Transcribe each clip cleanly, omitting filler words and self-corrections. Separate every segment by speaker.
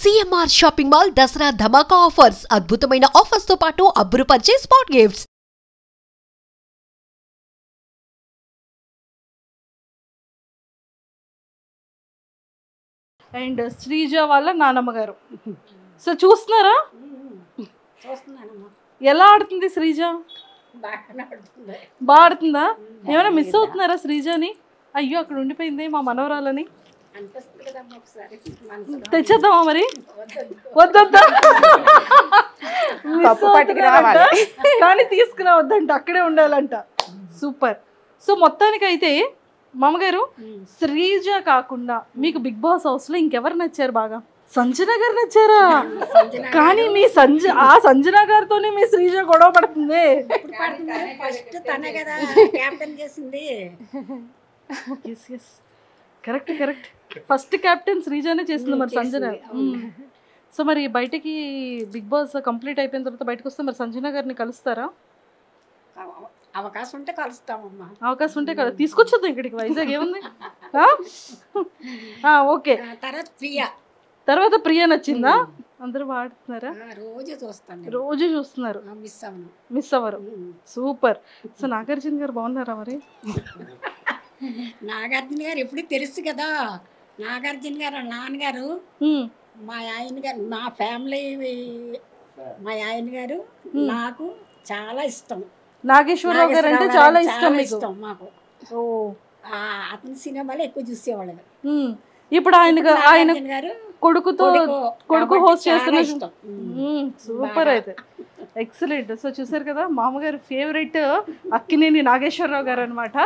Speaker 1: CMR shopping mall Dasara ధమాకా offers అద్భుతమైన offers తో పాటు అబ్బురుపరిచే స్పాట్ గిఫ్ట్స్.
Speaker 2: అండ్ శ్రీజ వాళ్ళ నానమ్మ గారు. సో చూస్తున్నారా ఎలా ఆడుతుంది శ్రీజ? బాగా ఆడుతుందా? ఏమైనా మిస్ అవుతున్నారా శ్రీజని? అయ్యో అక్కడ ఉండిపోయింది మా మనవరాలని. తెచ్చేద్దామా మరి? వద్దా కానీ తీసుకురావద్దంట, అక్కడే ఉండాలంట. సూపర్. సో మొత్తానికి అయితే మామగారు, శ్రీజ కాకుండా మీకు బిగ్ బాస్ హౌస్ లో ఇంకెవరు నచ్చారు బాగా? సంజన గారు నచ్చారా? కానీ మీ సంజన గారితోనే మీ శ్రీజ గొడవ పడుతుంది. కరెక్ట్. ఫస్ట్ కెప్టెన్ శ్రీజానే చేసింది మరి సంజన. సో మరి బయటకి బిగ్ బాస్ కంప్లీట్ అయిపోయిన తర్వాత బయటకు వస్తే మరి సంజన గారిని కలుస్తారా?
Speaker 3: అవకాశం ఉంటే కలుస్తామమ్మా.
Speaker 2: అవకాశం ఉంటే తీసుకొచ్చేద్దాం ఇక్కడికి, వైజాగ్ ఏముంది. ఓకే. తర్వాత ప్రియా నచ్చిందా? అందరూ వాడుతున్నారా? రోజు చూస్తున్నారు, మిస్ అవ్వరు. సూపర్. సో నాగార్జున గారు బాగున్నారా మరి?
Speaker 3: నాగార్జున గారు ఎప్పుడు తెలుసు కదా. నాగార్జున గారు నాన్నగారు, మా ఆయన గారు, మా ఫ్యామిలీ, మా ఆయన గారు నాకు చాలా ఇష్టం.
Speaker 2: నాగేశ్వరరావు గారు అంటే చాలా ఇష్టం
Speaker 3: మాకు. అతని సినిమాలు ఎక్కువ చూసేవాళ్ళు.
Speaker 2: ఇప్పుడు ఆయన కొడుకు హోస్ట్ చేస్తున్న. సూపర్. అయితే ఎక్సలెంట్. సో చూసారు కదా, మామగారు ఫేవరెట్ అక్కినేని నాగేశ్వరరావు గారు అనమాట.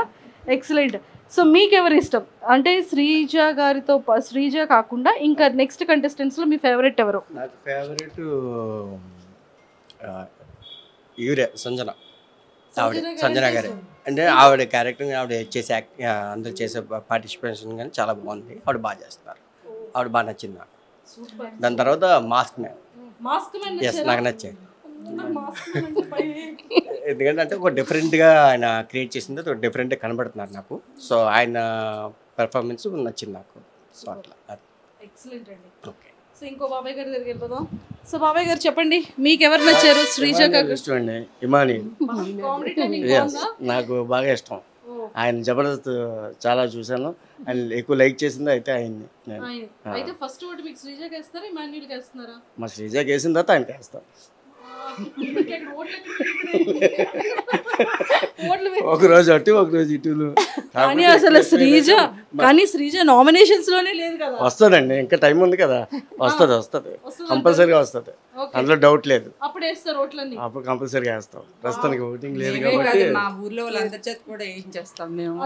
Speaker 2: ఎక్సలెంట్. సో మీకు ఎవరు ఇష్టం? అంటే శ్రీజ కాకుండా ఇంకా నెక్స్ట్ కంటెస్టెంట్స్ లో మీ ఫేవరెట్ ఎవరు?
Speaker 4: నాకు ఫేవరెట్ ఈవిడే సంజన గారు. అంటే ఆవిడ క్యారెక్టర్, ఆవిడ చేసే అందరు చేసే పార్టిసిపేషన్ కానీ చాలా బాగుంది. ఆవిడ బాగా చేస్తున్నారు, ఆవిడ బాగా నచ్చింది నాకు. దాని తర్వాత మాస్క్ మ్యాన్. ఎస్, నాకు నచ్చాయి. ఎందుకంటే అంటే ఒక డిఫరెంట్గా ఆయన క్రియేట్ చేసింది, ఒక డిఫరెంట్గా కనబడుతున్నారు నాకు. సో ఆయన పెర్ఫార్మెన్స్ నచ్చింది నాకు. సో అట్లా. ఓకే.
Speaker 2: సో ఇంకో బాబాయ్ గారి దగ్గరికి వెళ్ళిపోదాం. సో బాబాయ్ గారు చెప్పండి, మీకు ఎవరు నచ్చారు? శ్రీజ
Speaker 4: ఇష్టం అండి. ఇమాని నాకు బాగా ఇష్టం. ఆయన జబర్దస్త్ చాలా చూసాను, ఆయన ఎక్కువ లైక్ చేసింది అయితే ఆయన్ని. మా శ్రీజకి వేసిన తర్వాత ఆయనకి వేస్తాం. ఒక రోజు అటు ఒక రోజు ఇటులు.
Speaker 2: అసలు శ్రీజ నామినేషన్స్ లోనే లేదు కదా.
Speaker 4: వస్తుందండి, ఇంకా టైం ఉంది కదా. వస్తుంది కంపల్సరీగా వస్తుంది, అందులో డౌట్ లేదు. అప్పుడు కంపల్సరీగా వేస్తాం. ప్రస్తుతానికి ఓటింగ్ లేదు కాబట్టి
Speaker 5: మా ఊర్లో వాళ్ళందరి చేత కూడా ఏం చేస్తాం మేము.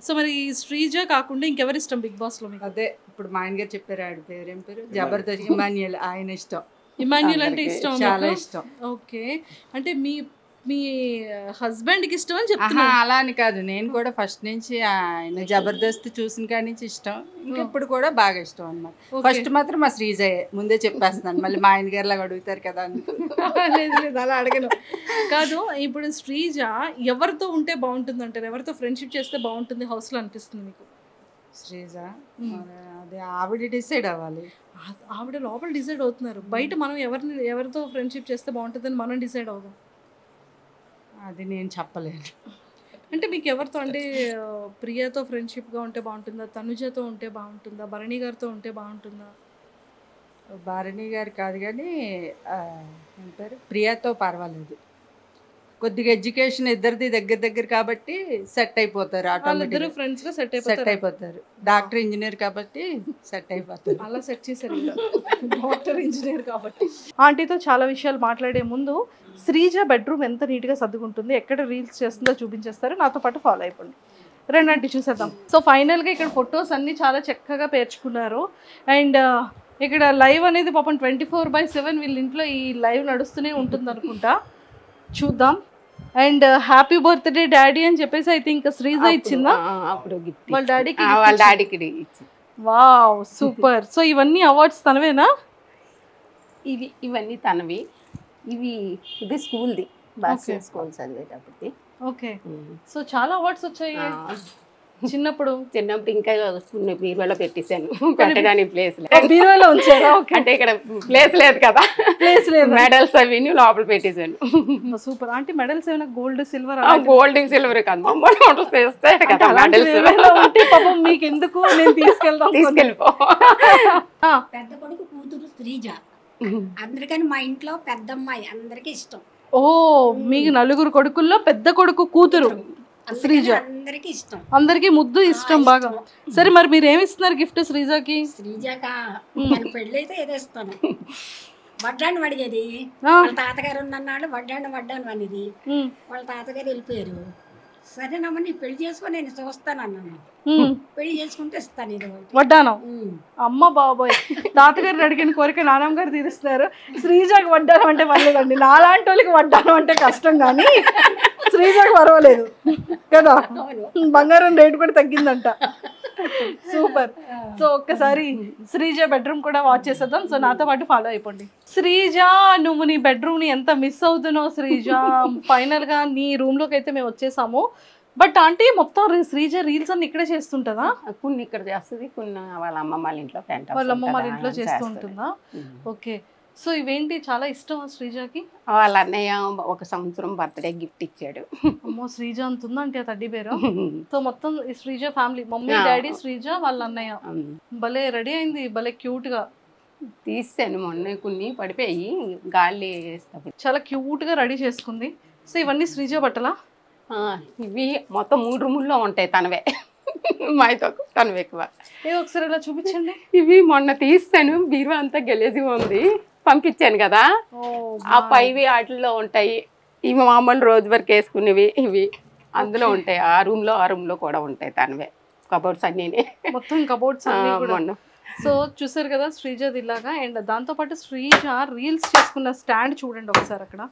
Speaker 2: సో మరి శ్రీజ కాకుండా ఇంకెవరు ఇష్టం బిగ్ బాస్ లో మీకు?
Speaker 5: అదే ఇప్పుడు మా ఆయన గారు చెప్పారు, ఆవిడ పేరు ఏం పేరు? జబర్దస్త్ ఇమాన్యుయల్. ఆయన ఇష్టం.
Speaker 2: ఇమాన్యుయల్ అంటే ఇష్టం,
Speaker 5: చాలా ఇష్టం.
Speaker 2: ఓకే. అంటే మీ హస్బెండ్ కి ఇష్టం అని చెప్తున్నా.
Speaker 5: అలా అని కాదు, నేను కూడా ఫస్ట్ నుంచి ఆయన జబర్దస్త్ చూసిన కాడి నుంచి ఇష్టం, ఇంకా ఇప్పుడు కూడా బాగా ఇష్టం అన్నమాట. ఫస్ట్ మాత్రం మా శ్రీజయే, ముందే చెప్పేస్తున్నాను. మళ్ళీ మా ఆయన గారు లాగా అడుగుతారు కదా.
Speaker 2: లేదు అలా అడగను. కాదు, ఇప్పుడు శ్రీజ ఎవరితో ఉంటే బాగుంటుంది అంటారు? ఎవరితో ఫ్రెండ్షిప్ చేస్తే బాగుంటుంది హౌస్ లో అనిపిస్తుంది మీకు?
Speaker 5: శ్రీజ అదే ఆవిడ డిసైడ్ అవ్వాలి.
Speaker 2: ఆవిడ లోపల డిసైడ్ అవుతున్నారు, బయట మనం ఎవరితో ఫ్రెండ్షిప్ చేస్తే బాగుంటుందని మనం డిసైడ్ అవుదాం.
Speaker 5: అది నేను చెప్పలేను.
Speaker 2: అంటే మీకు ఎవరితో, అంటే ప్రియతో ఫ్రెండ్షిప్గా ఉంటే బాగుంటుందా, తనుజతో ఉంటే బాగుంటుందా, భరణి గారితో ఉంటే బాగుంటుందా?
Speaker 5: భరణి గారు కాదు కానీ అంటారు ప్రియాతో పర్వాలేదు. కొద్దిగా ఎడ్యుకేషన్ ఇద్దరిది దగ్గర కాబట్టి సెట్ అయిపోతారు. ఆటోమేటిక్
Speaker 2: ఫ్రెండ్స్గా సెట్
Speaker 5: అయిపోతారు. డాక్టర్ ఇంజనీర్ కాబట్టి సెట్ అయిపోతారు.
Speaker 2: అలా సెట్ చేశారు. డాక్టర్ ఇంజనీర్ కాబట్టి. ఆంటీతో చాలా విషయాలు మాట్లాడే ముందు శ్రీజ బెడ్రూమ్ ఎంత నీట్గా సర్దుకుంటుంది, ఎక్కడ రీల్స్ చేస్తుందో చూపించేస్తారు. నాతో పాటు ఫాలో అయిపోండి. రెండంటి చూసేద్దాం. సో ఫైనల్గా ఇక్కడ ఫొటోస్ అన్నీ చాలా చక్కగా పేర్చుకున్నారు. అండ్ ఇక్కడ లైవ్ అనేది పాపం 24/7 వీళ్ళ ఇంట్లో ఈ లైవ్ నడుస్తూనే ఉంటుంది అనుకుంటా. చూద్దాం. అండ్ హ్యాపీ బర్త్డే డాడీ అని చెప్పేసి అయితే ఇంకా శ్రీజ ఇచ్చిందా వాళ్ళ డాడీకి? Wow, super. సో ఇవన్నీ అవార్డ్స్ తనవేనా?
Speaker 6: ఇవన్నీ తనవి. ఇది స్కూల్ది, స్కూల్ చదివేటప్పటికి.
Speaker 2: ఓకే. సో చాలా అవార్డ్స్ వచ్చాయి. చిన్నప్పుడు
Speaker 6: చిన్నప్పుడు ఇంకా కొన్ని బీరువాలో పెట్టేశాను పెట్టడానికి ప్లేస్
Speaker 2: బీరువాలో ఉంచారా?
Speaker 6: అంటే ఇక్కడ ప్లేస్ లేదు కదా,
Speaker 2: ప్లేస్ లేదు.
Speaker 6: మెడల్స్ అవి లోపల పెట్టేశాను.
Speaker 2: సూపర్. అంటే మెడల్స్ ఏమైనా గోల్డ్ సిల్వర్
Speaker 6: గోల్డ్ సిల్వర్ కాదు, మమ్మల్ని చేస్తాయి కదా మెడల్స్.
Speaker 2: ఉంటే పాపం మీకు ఎందుకు, నేను తీసుకెళ్తాను.
Speaker 6: తీసుకెళ్ళిపో.
Speaker 3: పెద్ద కొడుకు కూతురు శ్రీజ, అందరికని మా ఇంట్లో పెద్దమ్మాయి, అందరికి ఇష్టం.
Speaker 2: ఓ, మీకు నలుగురు కొడుకుల్లో పెద్ద కొడుకు కూతురు శ్రీజ,
Speaker 3: అందరికి ఇష్టం,
Speaker 2: అందరికి ముద్దు ఇష్టం బాగా. సరే మరి మీరు ఏమి ఇస్తున్నారు గిఫ్ట్ శ్రీజకి?
Speaker 3: శ్రీజకా మన పెళ్ళి అయితే ఏదో ఇస్తాను. వడ్డాను అడిగేది, వాళ్ళ తాతగారు ఉన్నన్నాళ్ళు వడ్డాను అనేది. వాళ్ళ తాతగారు వెళ్ళిపోయారు. సరేనమ్మా నీ పెళ్లి చేసుకొని నేను చూస్తాను అన్నాను. పెళ్లి చేసుకుంటే ఇస్తాను ఇది
Speaker 2: వడ్డానం. అమ్మ బాబోయ్, తాతగారిని అడిగిన కోరిక నానమ్మ గారు తీరుస్తున్నారు. శ్రీజకి వడ్డానం అంటే పర్లేదండి, నాలాంటి వాళ్ళకి వడ్డానం అంటే కష్టం, కానీ శ్రీజకి పర్వాలేదు కదా. బంగారం రేటు కూడా తగ్గిందంట. సూపర్. సో ఒక్కసారి శ్రీజ బెడ్రూమ్ కూడా వాచ్ చేసేద్దాం. సో నాతో పాటు ఫాలో అయిపోండి. శ్రీజ, నువ్వు నీ బెడ్రూమ్ ని ఎంత మిస్ అవుతున్నావు శ్రీజ. ఫైనల్ గా నీ రూమ్ లోకి అయితే మేము వచ్చేసాము. బట్ ఆంటీ మొత్తం శ్రీజ రీల్స్ అన్ని ఇక్కడే చేస్తుంటదా?
Speaker 6: కొన్ని ఇక్కడ చేస్తుంది, కొన్ని వాళ్ళ అమ్మమ్మ వాళ్ళ ఇంట్లో,
Speaker 2: వాళ్ళ అమ్మమ్మ వాళ్ళ ఇంట్లో చేస్తూ ఉంటుందా? ఓకే. సో ఇవేంటి చాలా ఇష్టం శ్రీజకి?
Speaker 6: వాళ్ళ అన్నయ్య ఒక సంవత్సరం బర్త్డే గిఫ్ట్ ఇచ్చాడు.
Speaker 2: అమ్మో, శ్రీజ అంటుందా అంటే తడ్డి పేరు. సో మొత్తం Sreeja family, mummy daddy Sreeja వాళ్ళ అన్నయ్య. భలే రెడీ అయింది, భలే క్యూట్ గా
Speaker 6: తీసాను. మొన్న కొన్ని పడిపోయి గాలి
Speaker 2: చాలా క్యూట్ గా రెడీ చేసుకుంది. సో ఇవన్నీ శ్రీజ బట్టలా?
Speaker 6: ఇవి మొత్తం 3 రూముల్లో ఉంటాయి తనవే, మాతో తనవి ఎక్కువ.
Speaker 2: ఏ ఒకసారి ఇలా చూపించండి.
Speaker 6: ఇవి మొన్న తీసాను, బీరువా అంతా గెలేజిగా ఉంది, పంపించాను కదా. ఆ పైవి వాటిల్లో ఉంటాయి. ఇవి మామూలు రోజు వరకు వేసుకునేవి ఇవి అందులో ఉంటాయి. ఆ రూమ్ లో కూడా ఉంటాయి తనవే కబోర్డ్స్ అన్నీ,
Speaker 2: మొత్తం కబోర్డ్స్ అన్ని కూడా. సో చూసారు కదా శ్రీజది ఇలాగా. అండ్ దాంతోపాటు శ్రీజ రీల్స్ చేసుకున్న స్టాండ్ చూడండి ఒకసారి అక్కడ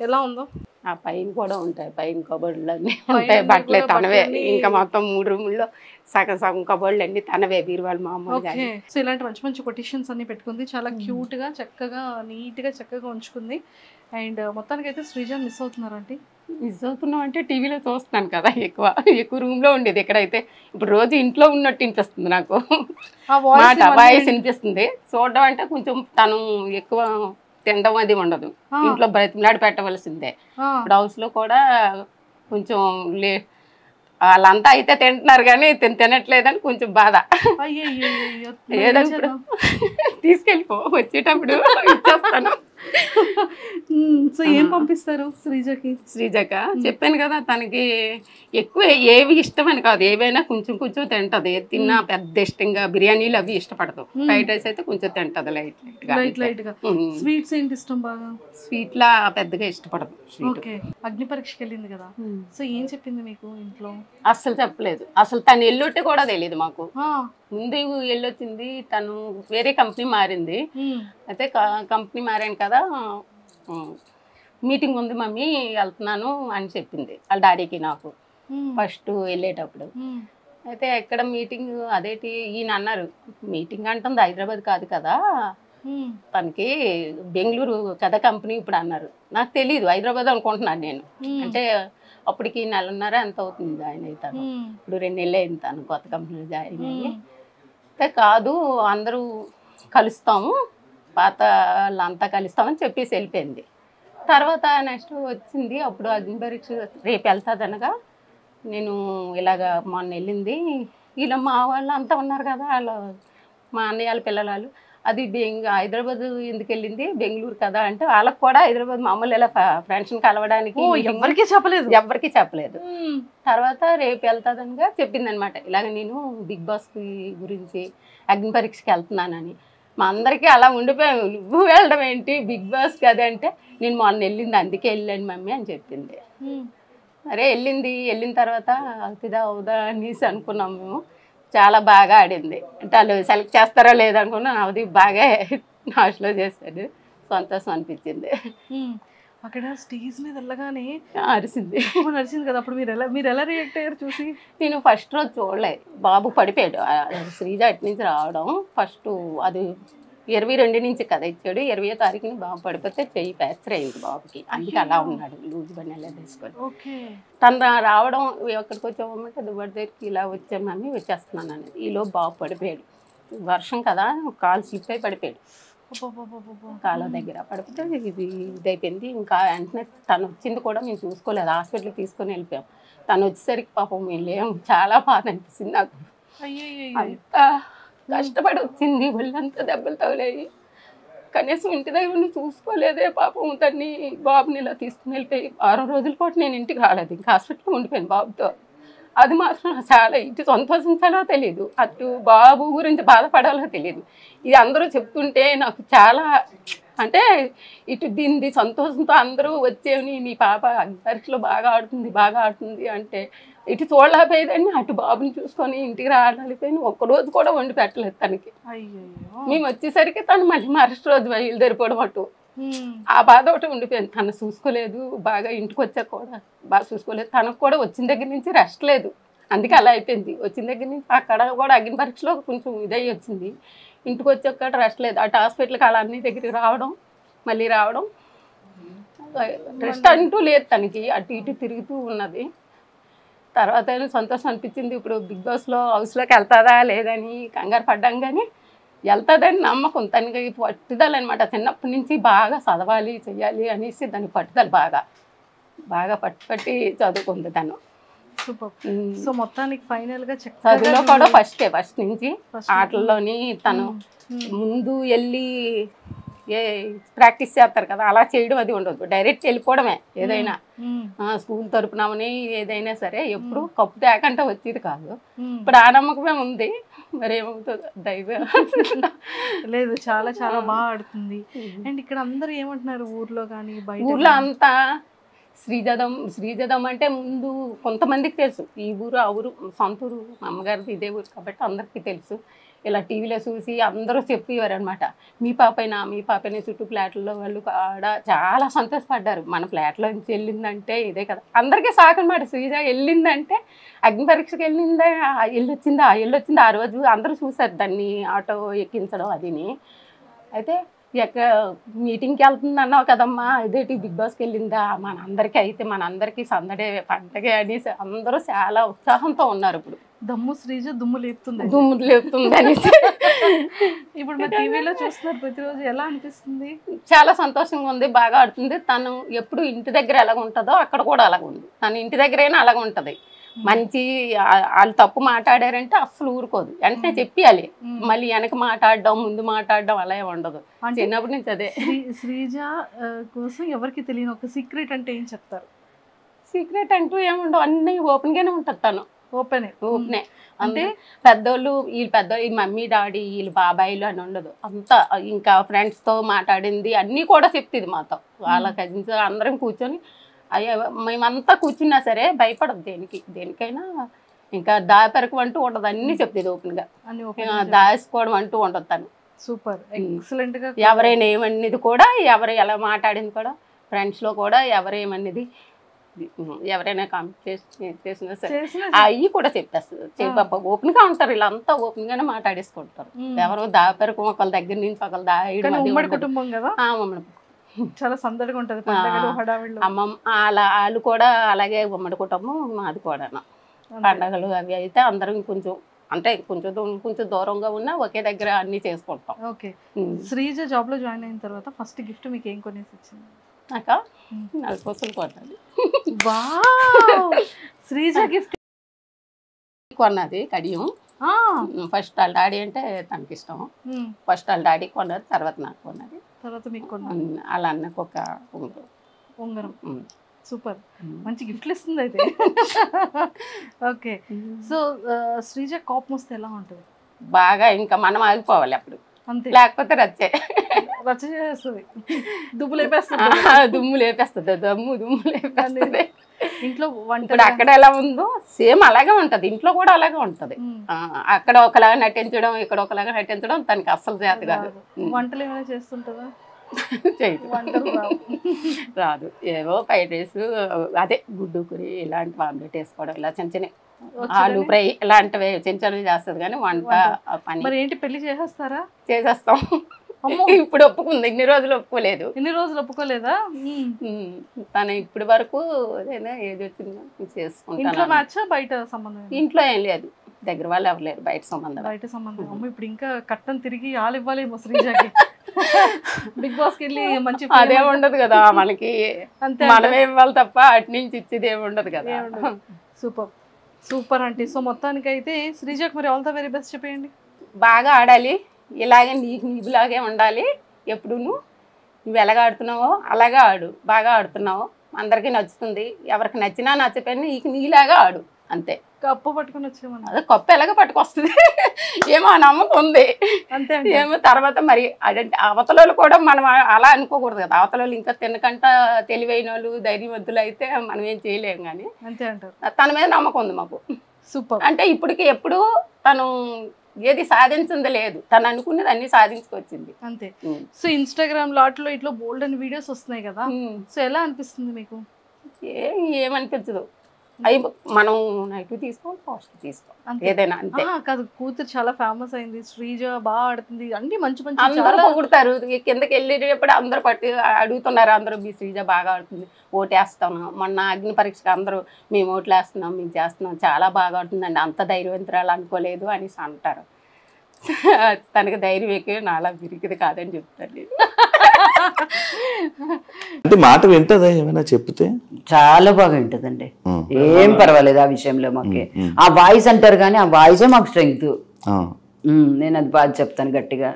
Speaker 2: ఎలా ఉందో.
Speaker 6: ఆ పైన కూడా ఉంటాయి, పైన కబోర్డులు అన్నీ ఉంటాయి, బట్టలే తనవే. ఇంకా మొత్తం 3 రూముల్లో సగం కబోర్డులు అన్ని తనవే, బీరువాళ్ళు మామూలుగా.
Speaker 2: సో ఇలాంటి మంచి మంచి కొటేషన్స్ అన్ని పెట్టుకుంది, చాలా క్యూట్ గా చక్కగా నీట్ గా చక్కగా ఉంచుకుంది. అండ్ మొత్తానికి అయితే శ్రీజ మిస్ అవుతున్నారంటే?
Speaker 6: మిస్ అవుతున్నాం అంటే టీవీలో చూస్తున్నాను కదా, ఎక్కువ రూమ్ లో ఉండేది. ఎక్కడైతే ఇప్పుడు రోజు ఇంట్లో ఉన్నట్టు వినిపిస్తుంది నాకు, వాయిస్ వినిపిస్తుంది. చూడడం అంటే కొంచెం తను ఎక్కువ తినడం అది ఉండదు, ఇంట్లో బ్రతిమలాడి పెట్టవలసిందే. ఇప్పుడు హౌస్ లో కూడా కొంచెం వాళ్ళంతా అయితే తింటున్నారు కానీ తినట్లేదని కొంచెం బాధ. ఏదప్పుడు తీసుకెళ్ళిపో, వచ్చేటప్పుడు ఇచ్చేస్తాను.
Speaker 2: సో ఏం పంపిస్తారు శ్రీజకి?
Speaker 6: శ్రీజక చెప్పాను కదా, తనకి ఎక్కువ ఏవి ఇష్టమని కాదు, ఏవైనా కొంచెం తింటది. తిన్నా పెద్ద ఇష్టంగా బిర్యానీలు అవి ఇష్టపడదు. ఫ్రైడ్ రైస్ అయితే కొంచెం తింటది లైట్ గా.
Speaker 2: స్వీట్స్ ఏంటి ఇష్టం బాగా?
Speaker 6: స్వీట్ లా పెద్దగా ఇష్టపడదు.
Speaker 2: అగ్ని పరీక్షకి వెళ్ళింది కదా, సో ఏం చెప్పింది మీకు ఇంట్లో?
Speaker 6: అస్సలు చెప్పలేదు. అసలు తను ఎల్లొట్టే కూడా తెలియదు మాకు. ముందు వెళ్ళొచ్చింది, తను వేరే కంపెనీ మారింది. అయితే కంపెనీ మారాను కదా, మీటింగ్ ఉంది మమ్మీ వెళ్తున్నాను అని చెప్పింది వాళ్ళ డాడీకి నాకు ఫస్ట్ వెళ్ళేటప్పుడు. అయితే ఎక్కడ మీటింగ్, అదేంటి ఈయన అన్నారు, మీటింగ్ అంటుంది హైదరాబాద్ కాదు కదా, తనకి బెంగళూరు కదా కంపెనీ ఇప్పుడు అన్నారు. నాకు తెలియదు, హైదరాబాద్ అనుకుంటున్నాను నేను. అంటే అప్పటికి 1.5 ఎంత అవుతుంది జాయిన్ అవుతాను, ఇప్పుడు 2 నెలలు అయింది తను కొత్త కంపెనీలో జాయిన్ అయ్యి. అయితే కాదు అందరూ కలుస్తాము, పాత వాళ్ళంతా కలుస్తామని చెప్పేసి వెళ్ళిపోయింది. తర్వాత నెక్స్ట్ వచ్చింది, అప్పుడు అగ్ని పరీక్ష రేపు వెళ్తుంది అనగా నేను ఇలాగ మొన్న వెళ్ళింది. ఇలా మా వాళ్ళు అంతా ఉన్నారు కదా, వాళ్ళ మా అన్నయ్య వాళ్ళ పిల్లలు, అది హైదరాబాద్ ఎందుకు వెళ్ళింది, బెంగళూరు కదా అంటే వాళ్ళకి కూడా హైదరాబాద్ మామూలు ఇలా ఫ్రెండ్స్ని కలవడానికి ఎవరికి చెప్పలేదు. తర్వాత రేపు వెళ్తాదనిగా చెప్పింది అనమాట. ఇలాగ నేను బిగ్ బాస్ గురించి అగ్ని పరీక్షకి వెళ్తున్నానని. మా అందరికీ అలా ఉండిపోయాము, నువ్వు వెళ్ళడం ఏంటి బిగ్ బాస్ కదా అంటే, నేను మొన్న వెళ్ళింది అందుకే వెళ్ళాను మమ్మీ అని చెప్పింది. అరే వెళ్ళిన తర్వాత అవుతుందా అవుదా అనేసి అనుకున్నాం మేము. చాలా బాగా ఆడింది. అంటే వాళ్ళు సెలెక్ట్ చేస్తారా లేదనుకున్నాను, అది బాగా నాశలో చేశాడు, సంతోషం అనిపించింది.
Speaker 2: అక్కడ స్టేజ్ మీద వెళ్ళగానే
Speaker 6: అరిసింది
Speaker 2: కదా, అప్పుడు మీరు ఎలా రియాక్ట్ అయ్యారు చూసి?
Speaker 6: నేను ఫస్ట్ రోజు చూడలేదు, బాబు పడిపోయాడు, శ్రీజ అటు నుంచి రావడం ఫస్ట్ అది 22 నుంచి కథ ఇచ్చాడు. 20వ తారీఖుని బాబు పడిపోతే చెయ్యి ఫ్రాక్చర్ అయింది బాబుకి. అందుకే అలా ఉన్నాడు లూజ్ బండి తీసుకొని. తను రావడం ఎక్కడికి వచ్చామంటే దువ్వడి దగ్గరికి ఇలా వచ్చామని వచ్చేస్తున్నాను అనేది. ఈలో బాబు పడిపోయాడు. వర్షం కదా కాలు స్లిప్ అయి పడిపోయాడు. కాళ్ళ దగ్గర పడిపోతే ఇదైపోయింది. ఇంకా వెంటనే తను వచ్చింది కూడా మేము చూసుకోలేదు, హాస్పిటల్కి తీసుకొని వెళ్ళిపోయాం. తను వచ్చేసరికి పాపం మేము చాలా బాధ అనిపిస్తుంది నాకు. అంత కష్టపడి వచ్చింది, ఒళ్ళంతా దెబ్బలు తగిలాయి. కనీసం ఇంటి దగ్గర చూసుకోలేదే పాపం. తన్ని బాబుని ఇలా తీసుకుని వెళ్ళిపోయి 6 రోజుల పాటు నేను ఇంటికి రాలేదు, ఇంకా హాస్పిటల్లో ఉండిపోయాను బాబుతో. అది మాత్రం చాలా ఇటు సంతోషించాలో తెలియదు, అటు బాబు గురించి బాధపడాలో తెలియదు. ఇది అందరూ చెప్తుంటే నాకు చాలా అంటే ఇటు దీన్ని సంతోషంతో అందరూ వచ్చేవి నీ పాప పరీక్షలో బాగా ఆడుతుంది అంటే ఇటు చూడలేకపోయేదాన్ని, అటు బాబుని చూసుకొని ఇంటికి రాలేకపోయినా ఒక్కరోజు కూడా వండి పెట్టలేదు తనకి. మేము వచ్చేసరికి తను మళ్ళీ మరుసటి రోజు బయలుదేరిపోవడం అటు. ఆ బాధ ఒకటి ఉండిపోయింది. తను చూసుకోలేదు, బాగా ఇంటికి వచ్చాక కూడా బాగా చూసుకోలేదు. తనకు కూడా వచ్చిన దగ్గర నుంచి రెస్ట్ లేదు, అందుకే అలా అయిపోయింది. వచ్చిన దగ్గర నుంచి అక్కడ కూడా అగ్ని పరీక్షలో కొంచెం ఇదయ్యి వచ్చింది, ఇంటికి వచ్చాక రెస్ట్ లేదు. అటు హాస్పిటల్కి అలా అన్ని దగ్గరికి రావడం మళ్ళీ రావడం, రెస్ట్ అంటూ లేదు తనకి. అటు ఇటు తిరుగుతూ ఉన్నది. తర్వాత సంతోషం అనిపించింది. ఇప్పుడు బిగ్ బాస్లో హౌస్లోకి వెళ్తుందా లేదని కంగారు పడ్డాం, కానీ వెళ్తుందని నమ్మకం. తనకి పట్టుదల అనమాట. చిన్నప్పటి నుంచి బాగా చదవాలి చెయ్యాలి అనేసి దాని పట్టుదల బాగా పట్టి చదువుకుంది తను.
Speaker 2: సో మొత్తానికి ఫైనల్ గా
Speaker 6: చదువులో కూడా ఫస్ట్ నుంచి ఆటల్లోని తను ముందు వెళ్ళి ప్రాక్టీస్ చేస్తారు కదా, అలా చేయడం అది ఉండదు. డైరెక్ట్ వెళ్ళిపోవడమే. ఏదైనా స్కూల్ తరపునని ఏదైనా సరే ఎప్పుడు కప్పు తేకంటే వచ్చేది కాదు. ఇప్పుడు ఆ నమ్మకమే ఉంది, మరేమవుతుందో దైవం.
Speaker 2: లేదు, చాలా చాలా బాగా ఆడుతుంది. అండ్ ఇక్కడ అందరూ ఏమంటున్నారు ఊర్లో కానీ
Speaker 6: ఊర్లో అంతా శ్రీజదం అంటే ముందు కొంతమందికి తెలుసు. ఈ ఊరు ఆ ఊరు సొంత ఊరు, అమ్మగారిది ఇదే ఊరు కాబట్టి అందరికీ తెలుసు. ఇలా టీవీలో చూసి అందరూ చెప్పేవారు అనమాట, మీ పాపైనా చుట్టూ ఫ్లాట్లలో వాళ్ళు కూడా చాలా సంతోషపడ్డారు. మన ఫ్లాట్లో నుంచి వెళ్ళిందంటే ఇదే కదా అందరికీ సాకు అనమాట. శ్రీజ వెళ్ళిందంటే అగ్ని పరీక్షకి వెళ్ళొచ్చిందా ఆ రోజు అందరూ చూసారు దాన్ని ఆటో ఎక్కించడం అదిని. అయితే మీటింగ్కి వెళ్తుంది అన్నావు కదమ్మా, ఇదేంటి బిగ్ బాస్కి వెళ్ళిందా, మనందరికీ సందడే పండగే అనేసి అందరూ చాలా ఉత్సాహంతో ఉన్నారు. ఇప్పుడు
Speaker 2: శ్రీజ దుమ్ము లేపుతుంది
Speaker 6: అనేసి
Speaker 2: ఇప్పుడు మా టీవీలో చూస్తున్నారు ప్రతిరోజు. ఎలా అనిపిస్తుంది?
Speaker 6: చాలా సంతోషంగా ఉంది, బాగా ఆడుతుంది. తను ఎప్పుడు ఇంటి దగ్గర ఎలాగ ఉంటుందో అక్కడ కూడా అలాగ ఉంది. తను ఇంటి దగ్గరైనా అలాగ ఉంటుంది. మంచి వాళ్ళు తప్పు మాట్లాడారంటే అస్సలు ఊరుకోదు, వెంటనే చెప్పాలి. మళ్ళీ వెనక మాట్లాడడం ముందు మాట్లాడడం అలా ఉండదు. చిన్నప్పటి నుంచి అదే.
Speaker 2: శ్రీజ కోసం ఎవరికి తెలియని ఒక సీక్రెట్ అంటే ఏం చెప్తారు?
Speaker 6: సీక్రెట్ అంటూ ఏముండవు, అన్నీ ఓపెన్గానే ఉంటుంది. తను ఓపెనే అంటే పెద్దోళ్ళు ఈ మమ్మీ డాడీ వీళ్ళు బాబాయిలు అని ఉండదు. అంతా ఇంకా ఫ్రెండ్స్తో మాట్లాడింది అన్నీ కూడా చెప్తుంది మాతో. వాళ్ళ కజిన్స్ అందరం కూర్చొని మేమంతా కూర్చున్నా సరే భయపడదు దేనికైనా. ఇంకా దాపెరకు అంటూ ఉండదు, అన్నీ చెప్తుంది ఓపెన్గా. దాచుకోవడం అంటూ ఉండదు తను.
Speaker 2: సూపర్, ఎక్సలెంట్ గా.
Speaker 6: ఎవరైనా ఏమన్నది కూడా, ఎవరు ఎలా మాట్లాడింది కూడా, ఫ్రెండ్స్లో కూడా ఎవరేమన్నది ఎవరైనా కాంపిటీషన్ చేసినా సరే అవి కూడా చెప్పేస్తుంది. ఓపెన్ గా ఉంటారు, వీళ్ళంతా ఓపెన్ గానే మాట్లాడేసుకుంటారు. ఎవరు దాపెరకు ఒకళ్ళ దగ్గర నుంచి ఒకళ్ళు దాయడం.
Speaker 2: కుటుంబం కదా, చాలా సందడిగా ఉంటది.
Speaker 6: అమ్మమ్మ వాళ్ళు కూడా అలాగే ఉమ్మడి కుటుంబం మాది కూడా. పండగలు అవి అయితే అందరం కొంచెం దూరంగా ఉన్నా ఒకే దగ్గర అన్ని చేసుకుంటాం.
Speaker 2: ఓకే. శ్రీజ జాబ్ లో జాయిన్ అయిన తర్వాత ఫస్ట్ గిఫ్ట్ మీకు ఏం కొనేసి వచ్చింది?
Speaker 6: నాక నలుపూసలు కొన్నది.
Speaker 2: శ్రీజ గిఫ్ట్
Speaker 6: కొన్నది కడియం. ఫస్ట్ వాళ్ళ డాడీ అంటే తనకి ఇష్టం. ఫస్ట్ వాళ్ళ డాడీ కొన్నది, తర్వాత నాకు కొన్నది,
Speaker 2: తర్వాత మీకు కొన్నది.
Speaker 6: అలా అన్నకు ఒక
Speaker 2: ఉంగరం. సూపర్, మంచి గిఫ్ట్లు ఇస్తుంది అయితే. ఓకే. సో శ్రీజ కోపం వస్తే ఎలా ఉంటుంది?
Speaker 6: బాగా ఇంకా మనం ఆగిపోవాలి అప్పుడు,
Speaker 2: అంతే.
Speaker 6: లేకపోతే రచ్చ
Speaker 2: చేస్తుంది, దుమ్ము లేపేస్తుంది.
Speaker 6: దుమ్ము లేపేస్తుంది.
Speaker 2: ఇంట్లో
Speaker 6: ఇప్పుడు అక్కడ ఎలా ఉందో సేమ్ అలాగే ఉంటది, ఇంట్లో కూడా అలాగే ఉంటది. అక్కడ ఒకలాగా నటించడం, ఇక్కడ ఒకలాగా నటించడం తనకి అస్సలు చేత కాదు.
Speaker 2: వంటలు ఏమైనా చేస్తుంటుందా?
Speaker 6: రాదు. ఏవో ఫ్రైడ్ రైస్, అదే గుడ్డు కూరి ఇలాంటి ఆమ్లెట్ వేసుకోవడం, ఇలా చిన్న చిన్న ఆలు ఫ్రై ఇలాంటివి చిన్న చిన్నవి చేస్తుంది. కానీ వంట పని
Speaker 2: మరి ఏంటి, పెళ్లి చేసేస్తారా?
Speaker 6: చేసేస్తాం. ఇప్పుడు ఒప్పుకుంది, ఇన్ని రోజులు ఒప్పుకోలేదు.
Speaker 2: ఎన్ని రోజులు ఒప్పుకోలేదా?
Speaker 6: తను ఇప్పటి వరకు ఏది వచ్చిందో
Speaker 2: ఇంట్లో
Speaker 6: చేసుకుంటాను.
Speaker 2: మ్యాచ్ బయట సంబంధం?
Speaker 6: ఇంట్లో ఏం లేదు, దగ్గర వాళ్ళు ఎవరు బయట సంబంధం.
Speaker 2: బయట సంబంధం. అమ్మ ఇప్పుడు ఇంకా కట్టం తిరిగి ఆలు ఇవ్వాలేమో శ్రీజాకి. బిగ్ బాస్కి వెళ్ళి మంచి
Speaker 6: అదే ఉండదు కదా మనకి, మనమే ఇవ్వాలి తప్ప అటు నుంచి ఇచ్చేది ఏమి ఉండదు కదా.
Speaker 2: సూపర్ సూపర్ అంటే. సో మొత్తానికి అయితే శ్రీజాకి మరి ఆల్ ద వెరీ బెస్ట్ చెప్పేయండి.
Speaker 6: బాగా ఆడాలి, ఇలాగే నీకులాగే ఉండాలి. ఎప్పుడు నువ్వు ఎలాగ ఆడుతున్నావో అలాగే ఆడు, బాగా ఆడుతున్నావు, అందరికీ నచ్చుతుంది. ఎవరికి నచ్చినా నచ్చపోయినా నీలాగా ఆడు అంతే.
Speaker 2: కప్పు పట్టుకుని వచ్చేమన్నా?
Speaker 6: అదే కప్పు ఎలాగ పట్టుకొస్తుంది ఏమో నమ్మకం ఉంది
Speaker 2: అంతే.
Speaker 6: ఏమో తర్వాత మరి అదంటే అవతల కూడా మనం అలా అనుకోకూడదు కదా. అవతల ఇంకా తినకంట తెలివైన వాళ్ళు ధైర్యవంతులు అయితే మనం ఏం చేయలేము. కానీ
Speaker 2: అంతే అంటారు.
Speaker 6: తన మీద నమ్మకం ఉంది మాకు.
Speaker 2: సూపర్.
Speaker 6: అంటే ఇప్పటికి ఎప్పుడు తను ఏది సాధించింది లేదు, తను అనుకున్నది అన్ని సాధించుకొచ్చింది
Speaker 2: అంతే. సో ఇన్స్టాగ్రామ్ లాట్లో ఇట్లా బోల్డ్ అని వీడియోస్ వస్తున్నాయి కదా, సో ఎలా అనిపిస్తుంది మీకు?
Speaker 6: ఏమనిపించదు, అవి మనం నెగిటివ్ తీసుకోవాలి, పాజిటివ్ తీసుకోవాలి, ఏదైనా అంతే.
Speaker 2: కాదు, కూతురు చాలా ఫేమస్ అయింది, శ్రీజ బాగా ఆడుతుంది, అన్ని మంచి మంచి
Speaker 6: అందరూ పొగుడతారు. కిందకి వెళ్ళేటప్పుడు అందరూ అడుగుతున్నారు, అందరూ మీ శ్రీజ బాగా ఆడుతుంది, ఓటేస్తాను. మొన్న అగ్ని పరీక్షకు అందరూ మేము ఓట్లు వేస్తున్నాం, మేము చేస్తున్నాం, చాలా బాగా ఆడుతుందండి, అంత ధైర్యవంతురాలు అనుకోలేదు అనేసి అంటారు. తనకి ధైర్యం ఎక్కువ, నాలా విరిగిది కాదని చెప్తాను నేను.
Speaker 7: అంటే మాట వింటదా ఏమైనా చెప్తే?
Speaker 8: చాలా బాగా వింటదండి, ఏం పర్వాలేదు ఆ విషయంలో. మాకు ఆ వాయిస్ అంటారు కానీ ఆ వాయిసే మాకు స్ట్రెంగ్త్. నేను అది బాగా చెప్తాను గట్టిగా.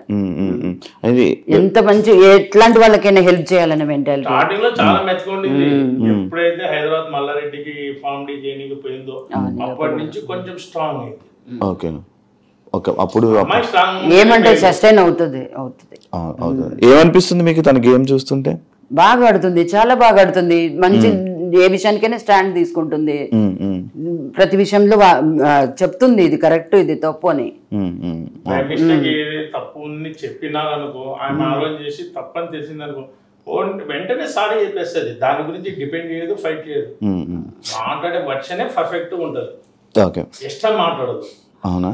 Speaker 8: ఎంత మంచి ఎట్లాంటి వాళ్ళకైనా హెల్ప్ చేయాలనే మెంటాలిటీ.
Speaker 9: స్టార్టింగ్ లో చాలా మెచ్చుకోండింది. ఎప్పుడైతే హైదరాబాద్ మల్లారెడ్డికి ఫార్మ్ డి చేయడానికి పోయిందో అప్పటి నుంచి కొంచెం స్ట్రాంగ్ అయింది.
Speaker 7: ఓకే, అప్పుడు
Speaker 8: ఏమంటే సస్టైన్ అవుతుంది.
Speaker 7: ఏమనిపిస్తుంది మీకు తన గేమ్ చూస్తుంటే?
Speaker 8: బాగా ఆడుతుంది, చాలా బాగా ఆడుతుంది. మంచి ఏ విషయానికైనా స్టాండ్ తీసుకుంటుంది, ప్రతి విషయంలో చెప్తుంది ఇది కరెక్ట్ ఇది తప్పు అని.
Speaker 9: తప్పు చెప్పినా అనుకో, ఆయన ఆలోచన చేసి తప్పని తెలిసింది అనుకో, వెంటనే సారీ చెప్పేస్తుంది. దాని గురించి డిపెండ్ చేయదు, ఫైట్ చేయదు. మాట్లాడే వర్షనే పర్ఫెక్ట్ ఉంటుంది, ఇష్టం మాట్లాడదు.
Speaker 7: అవునా?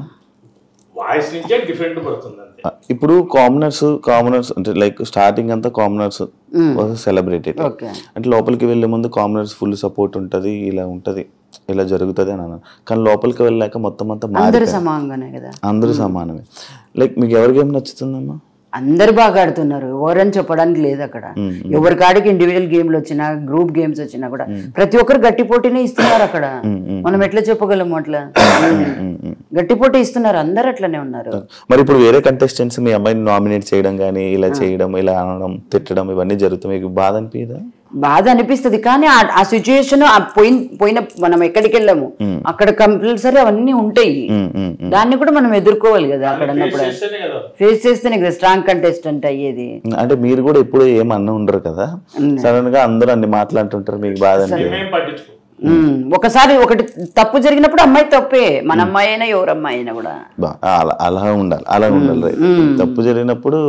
Speaker 9: వాయిస్ నుంచే డిఫరెంట్ పడుతుంది అంతే.
Speaker 7: ఇప్పుడు కామనర్స్ అంటే లైక్ స్టార్టింగ్ అంతా కామనర్స్ సెలబ్రేటెడ్, అంటే లోపలికి వెళ్ళే ముందు కామనర్స్ ఫుల్ సపోర్ట్ ఉంటది, ఇలా ఉంటది, ఇలా జరుగుతుంది అని అన్నాను. కానీ లోపలికి వెళ్ళాక మొత్తం అంతా
Speaker 8: అందరూ సమానంగానే కదా,
Speaker 7: అందరూ సమానమే. లైక్ మీకు ఎవరి గేమ్ నచ్చుతుందమ్మా?
Speaker 8: అందరు బాగా ఆడుతున్నారు, ఎవరని చెప్పడానికి లేదు అక్కడ. ఎవరి కాడికి ఇండివిజువల్ గేమ్లు వచ్చినా గ్రూప్ గేమ్స్ వచ్చినా కూడా ప్రతి ఒక్కరు గట్టి పోటీనే ఇస్తున్నారు అక్కడ. మనం ఎట్లా చెప్పగలము? అట్లా గట్టి పోటీ ఇస్తున్నారు, అందరు అట్లనే ఉన్నారు.
Speaker 7: మరి ఇప్పుడు వేరే కంటెస్టెంట్స్ మీ అమ్మాయిని నామినేట్ చేయడం కానీ ఇలా చేయడం, ఇలా అనడం, తిట్టడం ఇవన్నీ జరుగుతాయి, మీకు బాధ అనిపించదా?
Speaker 8: బాధ అనిపిస్తుంది, కానీ ఆ సిచ్యుయేషన్ పోయిన మనం ఎక్కడికి వెళ్ళాము అక్కడ కంపల్సరీ అవన్నీ ఉంటాయి, దాన్ని కూడా మనం ఎదుర్కోవాలి కదా. అక్కడ ఉన్నప్పుడు ఫేస్ చేస్తేనే కదా స్ట్రాంగ్ కంటెస్టెంట్ అయ్యేది.
Speaker 7: అంటే మీరు కూడా ఎప్పుడు ఏమన్నా ఉండరు కదా, సడన్ గా అందరూ అన్ని మాట్లాడుతుంటారు, మీకు బాధ అనిపించదు?
Speaker 8: ఒకసారి ఒకటి తప్పు జరిగినప్పుడు అమ్మాయి తప్పే, మన అమ్మాయి అయినా ఎవరు అమ్మాయి అయినా కూడా
Speaker 7: అలా ఉండాలి, అలా ఉండాలి. తప్పు జరిగినప్పుడు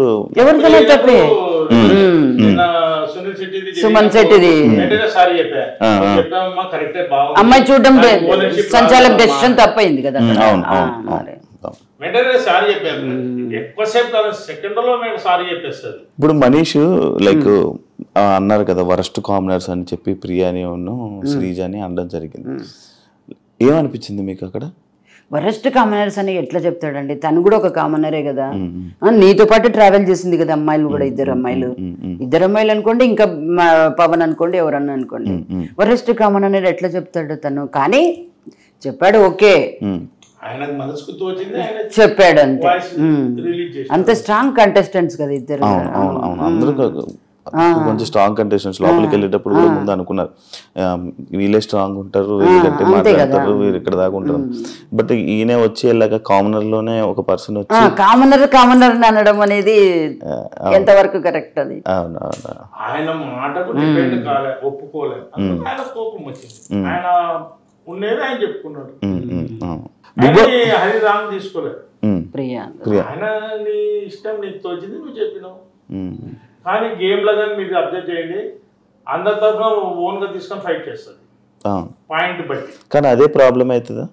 Speaker 8: ఎవరికైనా తప్పే. సుమన్ శెట్టిది అమ్మాయి చూడడం సంచాలక డెసిషన్ తప్పైంది కదా.
Speaker 7: ఇప్పుడు మనీష్ లైక్ అన్నారు కదా వరస్ట్ కామనర్స్ అని చెప్పి ప్రియాని శ్రీజ అని అనడం జరిగింది, ఏమనిపించింది మీకు అక్కడ?
Speaker 8: వరస్ట్ కామనర్స్ అని ఎట్లా చెప్తాడండి, తను కూడా ఒక కామనరే కదా. నీతో పాటు ట్రావెల్ చేసింది కదా అమ్మాయిలు కూడా, ఇద్దరు అమ్మాయిలు అనుకోండి, ఇంకా పవన్ అనుకోండి, ఎవరన్నా అనుకోండి. వరస్ట్ కామన్ అనేది ఎట్లా చెప్తాడు తను? కానీ చెప్పాడు, ఓకే చెప్పాడు అంతే. అంత స్ట్రాంగ్ కంటెస్టెంట్స్ కదా ఇద్దరు.
Speaker 7: అందరూ కొంచెం స్ట్రాంగ్ కంటెస్టెంట్స్. లోపలికి వెళ్ళేటప్పుడు కూడా ముందు అనుకున్నారు వీళ్ళే స్ట్రాంగ్ ఉంటారు, వీళ్ళు గట్టి మాట్లాడతారు, వీరు ఇక్కడ దాకా ఉంటారు. బట్ ఈయన వచ్చి వెళ్ళాక కామనర్ లోనే ఒక పర్సన్ వచ్చి
Speaker 8: కామనర్ అనడం అనేది ఎంతవరకు కరెక్ట్? అది
Speaker 9: ఆయన మాటకు డిపెండ్ కాలే, ఒప్పుకోలేదు, ఆయన కోపం వచ్చింది. ఆయన ఉండేది ఆయన చెప్పుకున్నాడు, హరిరామ్ తీసుకోలేదు. ఆయన నీ ఇష్టం, నీకు తోచింది నువ్వు చెప్పినావు. కానీ గేమ్ లో కానీ మీరు అబ్జర్వ్ చేయండి, అందరి తరఫున ఓన్ గా తీసుకొని ఫైట్ చేస్తుంది పాయింట్ బట్టి.
Speaker 7: కానీ అదే ప్రాబ్లం అవుతుందా?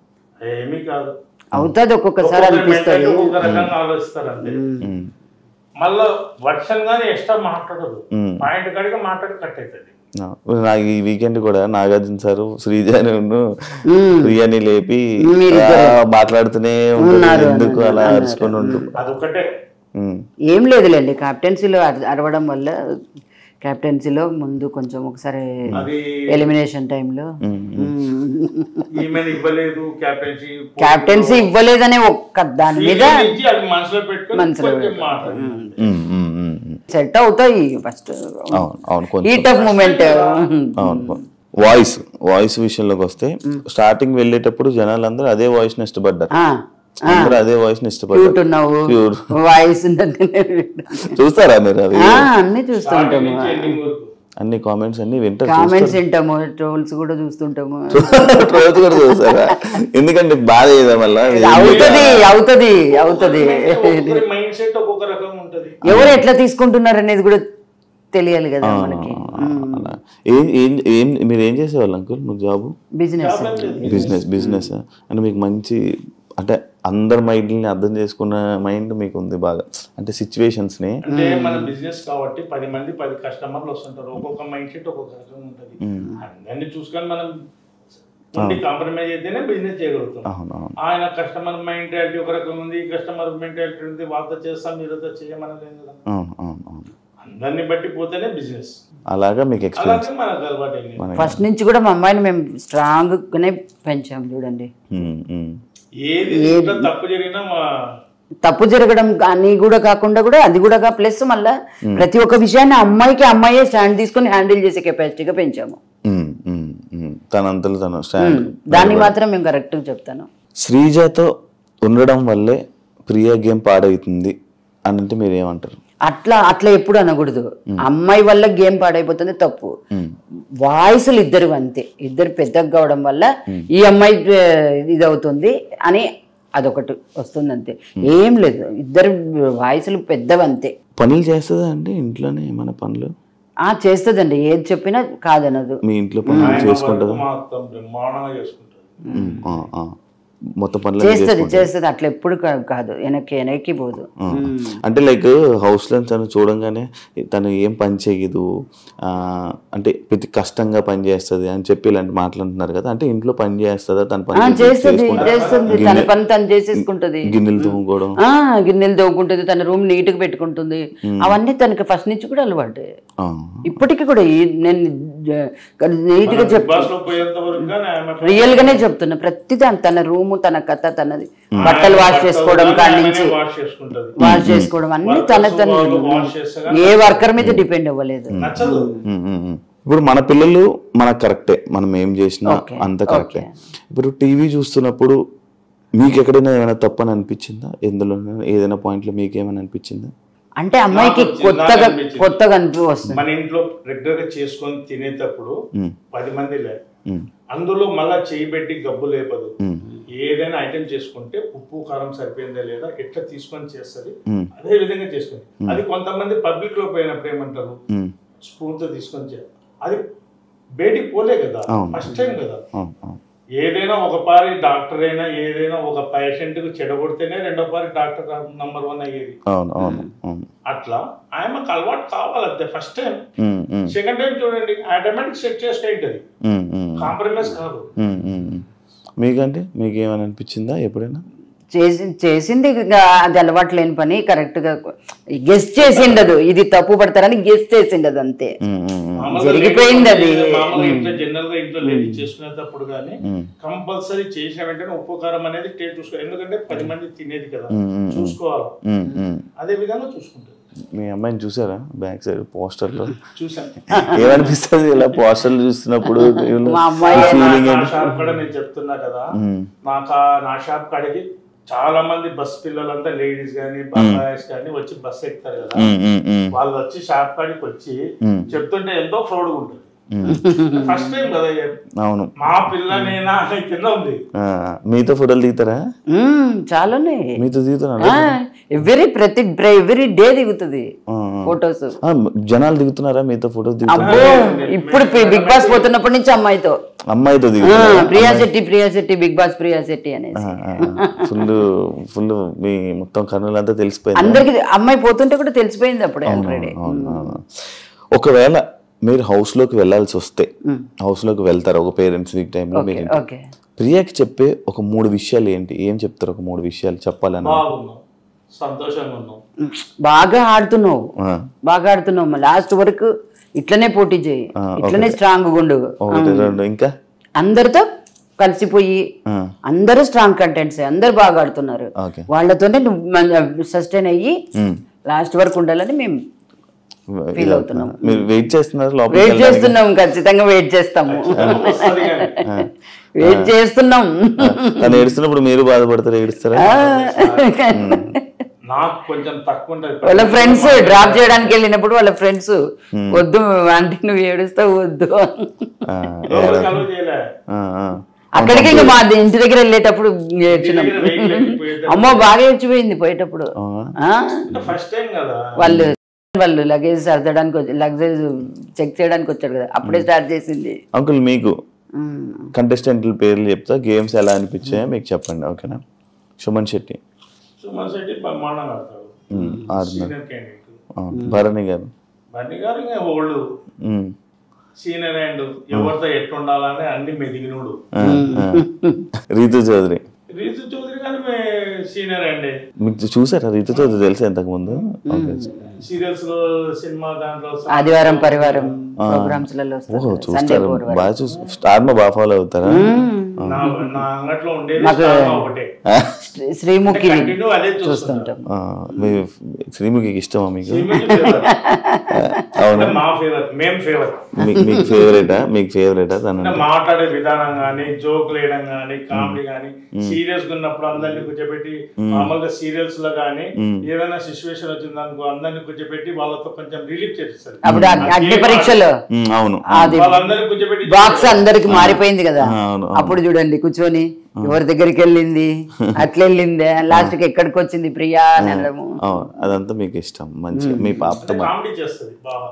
Speaker 9: ఏమీ కాదు,
Speaker 8: అవుతుంది ఒక్కొక్కసారి,
Speaker 9: ఒక్కొక్క రకంగా ఆలోచిస్తారు అంతే. మళ్ళీ వర్షన్ గానీ ఎక్స్ట్రా మాట్లాడదు, పాయింట్ కాడిగా మాట్లాడి కట్ అవుతుంది.
Speaker 7: నాకు ఈ వీకెండ్ కూడా నాగార్జున సార్ శ్రీజాను ప్రియాని లేపి మాట్లాడుతూనే ఉంటారు, ఎందుకు అలా అరుచుకొని ఉంటుంది.
Speaker 9: అదొకటే
Speaker 8: ఏం లేదులేండి, కెప్టెన్సీలో అరవడం వల్ల కెప్టెన్సీలో ముందు కొంచెం ఒకసారి ఎలిమినేషన్ టైంలో కెప్టెన్సీ ఇవ్వలేదనే ఒక్క దాని మీద సెట్ అవుతాయి ఫస్ట్ ఈ టఫ్ మూమెంట్.
Speaker 7: వాయిస్ విషయంలోకి వస్తే స్టార్టింగ్ వెళ్ళేటప్పుడు జనాలందరూ అదే వాయిస్ ని ఇష్టపడ్డారు, అందరూ అదే వాయిస్ ని ఇష్టపడ్డారు.
Speaker 8: వాయిస్
Speaker 7: చూస్తారా మీరు?
Speaker 8: అన్ని చూస్తుంటాము,
Speaker 7: అన్ని కామెంట్స్ అన్ని వింటారు,
Speaker 8: కామెంట్స్ వింటాము, ట్రోల్స్ కూడా చూస్తుంటాము.
Speaker 7: ట్రోల్స్ కూడా చూస్తారా? ఎందుకంటే బాధ ఏదా వల్ల
Speaker 8: అవుతుంది ఎవరు ఎట్లా తీసుకుంటున్నారు అనేది కూడా తెలియాలి కదా మనకి.
Speaker 7: మీరు ఏం చేసేవాళ్ళు అంకుల్? మీకు జాబ్? బిజినెస్ అంటే మీకు మంచి, అంటే అందరి మైండ్ని అర్థం చేసుకున్న మైండ్ మీకు ఉంది బాగా, అంటే సిచ్యువేషన్స్ ని.
Speaker 9: అంటే మన బిజినెస్ కాబట్టి 10 మంది 10 కస్టమర్లు వస్తుంటారు, ఒక్కొక్క మైండ్ సెట్ ఒక్కొక్క రకంగా ఉంటుంది. అందరినీ చూసుకొని మనం కాంప్రమైజ్ అయితేనే బిజినెస్ చేయగలుగుతాం. ఆయన కస్టమర్ మెంటాలిటీ ఒక రకం ఉంది, ఈ కస్టమర్ మెంటాలిటీ ఉంది, వాళ్ళతో చేస్తాం మీరుతో చేయమని లేదు కదా. అందరిని బట్టి పోతేనే బిజినెస్.
Speaker 7: అలాగా మీకు ఎక్స్పీరియన్స్
Speaker 9: మనకు అలవాటు.
Speaker 8: ఫస్ట్ నుంచి కూడా మా అమ్మాయిని మేము స్ట్రాంగ్ గానే పెంచాం చూడండి.
Speaker 9: ఏది తప్పు జరిగినా
Speaker 8: తప్పు జరగడం కానీ కూడా కాకుండా కూడా అది కూడా ప్లస్ మళ్ళా ప్రతి ఒక్క విషయాన్ని అమ్మాయే స్టాండ్ తీసుకొని హ్యాండిల్ చేసే కెపాసిటీగా పెంచాము.
Speaker 7: తనంతలో తను స్టాండ్,
Speaker 8: దాన్ని మాత్రం మేము కరెక్ట్ చెప్తాను.
Speaker 7: శ్రీజతో ఉండడం వల్లే ప్రియా గేమ్ పాడవుతుంది అని అంటే మీరు ఏమంటారు?
Speaker 8: అట్లా ఎప్పుడు అనకూడదు. అమ్మాయి వల్ల గేమ్ పాడైపోతుంది తప్పు. వాయిస్లు ఇద్దరు అంతే, ఇద్దరు పెద్దగా కావడం వల్ల ఈ అమ్మాయి ఇది అవుతుంది అని అదొకటి వస్తుంది అంతే, ఏం లేదు. ఇద్దరు వాయిస్లు పెద్దవంతే.
Speaker 7: పనులు చేస్తుందా అండి ఇంట్లోనే? మన పనులు
Speaker 8: చేస్తుందండి, ఏది చెప్పినా కాదనదు.
Speaker 7: మీ ఇంట్లో పనులు చేసుకుంటుంది, మొత్తం పనులు
Speaker 8: చేస్తుంది. అట్లా ఎప్పుడు కాదు, వెనక్కి పోదు.
Speaker 7: అంటే లైక్ హౌస్ లో తను చూడంగానే తను ఏం పని చేయదు, అంటే ప్రతి కష్టంగా పని చేస్తుంది అని చెప్పి ఇలాంటి మాట్లాడుతున్నారు కదా, అంటే ఇంట్లో పని చేస్తుందా? తన పని
Speaker 8: చేస్తుంది, తన పని తను చేసేసుకుంటది.
Speaker 7: గిన్నెలు తోముకోవడం,
Speaker 8: గిన్నెలు తోముకుంటుంది, తన రూమ్ నీట్ గా పెట్టుకుంటుంది. అవన్నీ తనకి ఫస్ట్ నుంచి కూడా అలవాటు, ఇప్పటికి కూడా. నేను నీట్ గా చెప్తాను, రియల్ గానే చెప్తున్నా. ప్రతిదీ తన రూమ్, తన కథ, తనది బట్టలు వాష్ చేసుకోవడం కాడి నుంచి వాష్ చేసుకోవడం అన్ని తన ఏ వర్కర్ మీద డిపెండ్ అవ్వలేదు.
Speaker 7: ఇప్పుడు మన పిల్లలు మనకు కరెక్టే, మనం ఏం చేసినా అంత కరెక్టే. ఇప్పుడు టీవీ చూస్తున్నప్పుడు మీకు ఎక్కడైనా ఏమైనా తప్పని అనిపించిందా? ఎందులో ఏదైనా పాయింట్ లో మీకు ఏమైనా అనిపించిందా?
Speaker 8: అంటే అమ్మాయికి కొత్తగా అనిపిస్తుంది.
Speaker 9: మన ఇంట్లో రెగ్యులర్ గా చేసుకొని తినేటప్పుడు 10 మంది లే, అందులో మళ్ళా చేయి పెట్టి గబ్బు లేపదు. ఏదైనా ఐటెం చేసుకుంటే ఉప్పు కారం సరిపోయిందా లేదా ఎట్లా తీసుకొని చేస్తుంది, అదే విధంగా చేసుకుంది. అది కొంతమంది పబ్లిక్ లో పోయినప్పుడు ఏమంటారు, స్పూన్ తో తీసుకొని చేయాలి, అది బయటికి పోలే కదా, ఫస్ట్ టైం కదా. ఏదైనా ఒక పారి డాక్టర్ అయినా ఏదైనా ఒక పేషెంట్ కు చెడగొడితేనే రెండో పారి డాక్టర్ నంబర్ 1 అయ్యేది. అట్లా ఆయనకు అలవాటు కావాలంతే. ఫస్ట్ టైం, సెకండ్ టైం చూడండి ఆటోమేటిక్ సెట్ చేసుకుంటుంది, కాంప్రమైజ్ కాదు.
Speaker 7: మీకంటే మీకు ఏమైనా అనిపించిందా ఎప్పుడైనా?
Speaker 8: చేసింది అది అలవాటు లేని పని కరెక్ట్ గా గెస్ట్ చేసిండదు, ఇది తప్పు పడతారని గెస్ట్ చేసిండదు, అంతే జరిగిపోయింది. అది
Speaker 9: జనరల్ గా ఇంట్లో లేడీ చేసుకునేటప్పుడు కానీ కంపల్సరీ చేసిన వెంటనే ఉప్పు కారం అనేది టేస్ట్ చూసుకోవాలి, ఎందుకంటే 10 మంది తినేది కదా, చూసుకోవాలి. అదే విధంగా చూసుకుంటారు.
Speaker 7: మీ అమ్మాయిని చూసారా బ్యాక్ సైడ్ పోస్టర్ లో?
Speaker 9: చూసాను.
Speaker 7: ఏమనిపిస్తుంది ఇలా పోస్టర్లు చూస్తున్నప్పుడు?
Speaker 9: షాప్ కూడా నేను చెప్తున్నా కదా, నా షాప్ కాడికి చాలా మంది బస్ పిల్లలంతా లేడీస్ గానీ బాయ్స్ గానీ వచ్చి బస్ ఎక్కుతారు కదా, వాళ్ళు వచ్చి షాప్ కాడికి వచ్చి చెప్తుంటే ఎంతో ప్రౌడ్ గా ఉంటుంది. ఫస్ట్ టైం కదా, అవును మా పిల్లనేనా కింద ఉంది.
Speaker 7: మీతో ఫోటోలు దిగుతారా?
Speaker 8: చాలానే
Speaker 7: మీతో దిగుతారా?
Speaker 8: ఎవ్రీ డే దిగుతుంది ఫొటోస్.
Speaker 7: జనాలు దిగుతున్నారా మీతో ఫోటోస్?
Speaker 8: అబ్బో ఇప్పుడు బిగ్ బాస్ పోతున్నప్పటి నుంచి అమ్మాయితో ప్రియా శెట్టి బిగ్ బాస్ ప్రియా శెట్టి అనేసి
Speaker 7: ఫుల్ మీ మొత్తం కర్నూలు అంతా తెలిసిపోయింది
Speaker 8: అందరికి. అమ్మాయి పోతుంటే కూడా తెలిసిపోయింది అప్పుడే ఆల్రెడీ.
Speaker 7: ఒకవేళ మీరు హౌస్ లోకి వెళ్ళాల్సి వస్తే హౌస్ లోకి వెళ్తారు ఒక పేరెంట్స్ వీక్ టైంలో, ప్రియాకి చెప్పే ఒక 3 విషయాలు ఏంటి? ఏం చెప్తారు? ఒక 3 విషయాలు చెప్పాలని.
Speaker 8: బాగా ఆడుతున్నావు లాస్ట్ వరకు ఇట్లనే పోటీ చేయి, ఇట్లనే స్ట్రాంగ్ గుండు,
Speaker 7: ఇంకా అందరితో
Speaker 8: కలిసిపోయి అందరూ స్ట్రాంగ్ కంటెంట్స్, అందరు బాగా ఆడుతున్నారు, వాళ్ళతోనే నువ్వు సస్టైన్ అయ్యి లాస్ట్ వరకు ఉండాలని మేము ఫీల్ అవుతున్నాం.
Speaker 7: మీరు వెయిట్ చేస్తున్నారు?
Speaker 8: వెయిట్ చేస్తున్నాం, ఖచ్చితంగా వెయిట్ చేస్తాము. వెయిట్ చేస్తున్నాం.
Speaker 7: తను ఏడుస్తున్నప్పుడు మీరు బాధపడతారు? ఏడుస్తారా?
Speaker 9: నాకు కొంచెం తక్కువ ఉంటుంది.
Speaker 8: వాళ్ళ ఫ్రెండ్స్ డ్రాప్ చేయడానికి వెళ్ళినప్పుడు వాళ్ళ ఫ్రెండ్స్ వద్దు అంటే నువ్వు ఏడుస్తావు వద్దు, అక్కడికి ఇంకా మా ఇంటి దగ్గర వెళ్ళేటప్పుడు ఏడ్చినాం. అమ్మో బాగా ఏడ్చిపోయింది పోయేటప్పుడు. వాళ్ళు లగేజ్ సర్దడానికి లగేజ్ చెక్ చేయడానికి వచ్చాడు కదా, అప్పుడే స్టార్ట్ చేసింది.
Speaker 7: అంకుల్ మీకు కంటెస్టెంట్ల పేర్లు చెప్తా, గేమ్స్ ఎలా అనిపించాయో మీకు చెప్పండి, ఓకేనా? Suman Shetty Bharani garu
Speaker 9: old senior and ఎవరితో ఎట్లుండాలని అన్ని మెదిగినోడు.
Speaker 7: రీతు చౌదరి
Speaker 9: కానీ సీనియర్ అండి.
Speaker 7: మీకు చూసారా రీతు చౌదరి? తెలుసా ఇంతకు ముందు?
Speaker 9: సీరియల్స్ లో, సినిమా దాంట్లో,
Speaker 8: ఆదివారం పరివారం ప్రోగ్రామ్స్ లలో
Speaker 7: చూస్తారు. బాగా స్టార్ బాగా ఫాలో అవుతారా?
Speaker 9: నా అంగట్లో ఉండేది ఒకటే,
Speaker 8: శ్రీముఖి చూస్తుంటాం.
Speaker 7: శ్రీముఖికి ఇష్టమా మీకు?
Speaker 9: అవునా? మా ఫేవరెట్, మేము ఫేవరెట్.
Speaker 7: మీకు ఫేవరెటా? మీకు ఫేవరెటా?
Speaker 9: మాట్లాడే విధానం గానీ, జోక్ వేయడం గానీ, కామెడీ గానీ, సీరియస్ గా ఉన్నప్పుడు అందరినీ కూర్చోబెట్టి, మామూలుగా సీరియల్స్ లో గానీ ఏదైనా సిచ్యువేషన్ వచ్చింది అనుకో అందరినీ కూర్చోబెట్టి వాళ్ళతో కొంచెం రిలీఫ్ చేస్తారు.
Speaker 8: అప్పుడు అగ్ని పరీక్షలో
Speaker 9: వాళ్ళందరినీ కూర్చోబెట్టి
Speaker 8: బాక్స్ అందరికి మారిపోయింది కదా, అప్పుడు చూడండి కూర్చొని ఎవరి దగ్గరికి వెళ్ళింది, అట్లా వెళ్ళిందే, లాస్ట్ కి ఎక్కడికి వచ్చింది ప్రియా అనడము,
Speaker 7: అదంతా మీకు ఇష్టం. మంచిగా మీ పాపతో
Speaker 9: కామెడీ చేస్తుంది, బాగా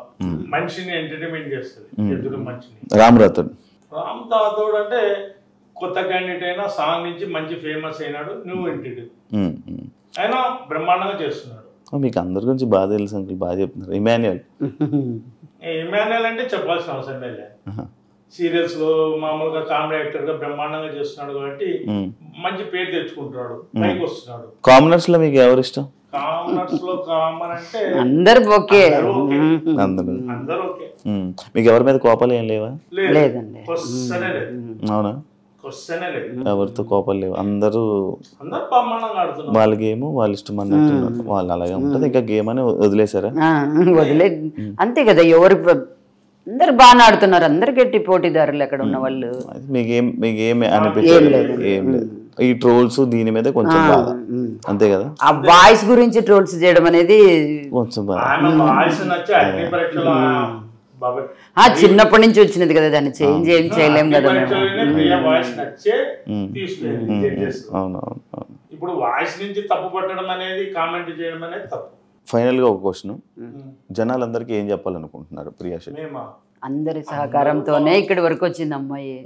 Speaker 9: మనిషిని ఎంటర్టైన్మెంట్ చేస్తుంది. ఎదురు మనిషిని
Speaker 7: రామ్ రాథోడ్
Speaker 9: అంటే కొత్త క్యాండిడేట్ అయినా సాంగ్ నుంచి మంచి ఫేమస్ అయినాడు, న్యూ ఎంటిటీ అయినా బ్రహ్మాండంగా చేస్తున్నాడు.
Speaker 7: మీకు అందరి గురించి బాగా తెలుసు అంకుల్, బాగా చెప్తున్నారు.
Speaker 9: ఇమాన్యుయల్ అంటే చెప్పాల్సిన అవసరం లేదు, సీరియల్స్ లో మామూలుగా కామెడీ యాక్టర్ గా బ్రహ్మాండంగా చేస్తున్నాడు కాబట్టి మంచి పేరు తెచ్చుకుంటున్నాడు, పైకి వస్తున్నాడు.
Speaker 7: కామనర్స్ లో మీకు ఎవరు ఇష్టం?
Speaker 9: కామనర్స్ లో కామన్ అంటే
Speaker 8: అందరు ఓకే,
Speaker 9: అందరూ ఓకే.
Speaker 7: మీకు ఎవరి మీద కోపాలు ఏం లేవా?
Speaker 8: లేదండి.
Speaker 7: అవునా? ఎవరితో కోపాలు లేవు, అందరూ వాళ్ళ గేమ్ వాళ్ళ ఇష్టం అన్నట్టు వాళ్ళు అలాగే ఉంటుంది. ఇంకా గేమ్ అని వదిలేసారా?
Speaker 8: అంతే కదా, ఎవరు అందరు బాగా ఆడుతున్నారు, అందరు గట్టి పోటీదారులు అక్కడ ఉన్న వాళ్ళు.
Speaker 7: మీకేమి అనిపించలేదు? ఏం లేదు, ఈ ట్రోల్స్ దీని మీద కొంచెం బాగా, అంతే కదా.
Speaker 8: ఆ వాయిస్ గురించి ట్రోల్స్ చేయడం అనేది
Speaker 7: కొంచెం
Speaker 8: చిన్నప్పటి నుంచి వచ్చినది కదా, దాన్ని చేంజ్ ఏం చేయలేం కదా.
Speaker 9: ఇప్పుడు వాయిస్ నుంచి తప్పు పట్టడం అనేది, కామెంట్ చేయడం అనేది తప్పు.
Speaker 7: ఫైనల్ గా ఒక క్వశ్చన్, జనాలందరికీ ఏం చెప్పాలనుకుంటున్నారు ప్రియా శెట్టి?
Speaker 8: అందరి సహకారంతోనే ఇక్కడి వరకు వచ్చింది అమ్మాయి.